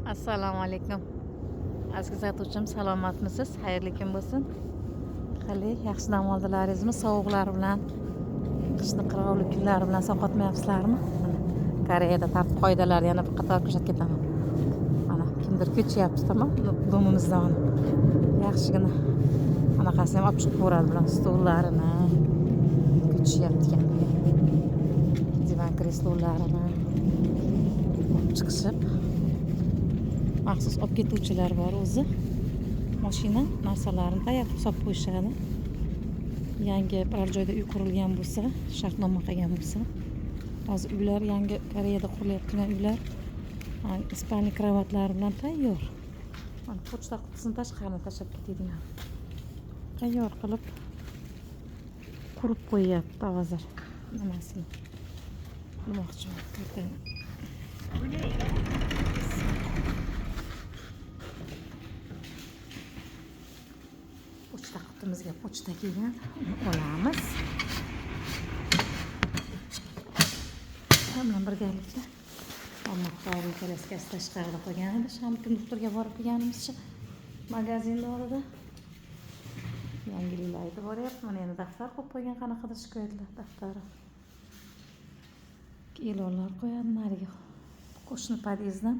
Assalomu alaykum. Aziz kuzatuvchim, salomatmisiz? Xayrli kun bo'lsin. Qani, yaxshi dam oldilaringizmi? Sovuqlar bilan, qishni qirovli kunlari bilan sovqotmayapsizlarmi? Koreyada tartib qoidalar yana bir qator ko'rsatib ketaman. Mana kimdir ko'chyapti, tamom, domimizdan. Yaxshigina anaqasini ham olib chiqib ko'radi bilan stollarini ko'chyapti ekan. Divan kreslolarini olib chiqishib maxsus olib ketuvchilar bor o'zi. Mashina narsalarini tayyor hisob qo'yishadi. Yangi biror joyda uy qurilgan bo'lsa, shartnoma qilgan bo'lsa, hozir uylar yangi Koreyada qurilayotgan uylar ispaniya kravatlari bilan tayyor. Mana pochta qutisini tashqariga tashlab ketadigan. Tayyor qilib qurib qo'yapti hozir. Nimasini demoqchiman. Pochta qutimizga pochta kelgan, olamiz. Bilan birgalikda ommatlarni kalaskasi tashqarida qo'ygan edi. Sham konduktorga borib kelganimizcha magazinda oldida yangiliklarni boryapti. Mana endi daftar qo'yib qo'ygan, qanaqadir shikoyatlar daftari. E'lonlar qo'yadi nariga. Qo'shni podyezddan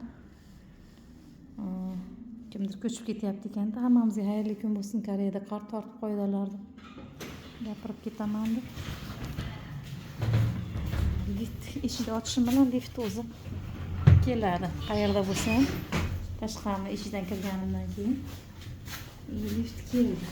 kimdir ko'chib ketyapti ekan. Hammamizga xayrli kun bo'lsin. Koreyada qor tortib qoidalarni gapirib ketaman deb. Lift eshikni ochishim bilan lift o'zi keladi. Qayerda bo'lsa ham tashqarida eshikdan kirganimdan keyin lift keldi.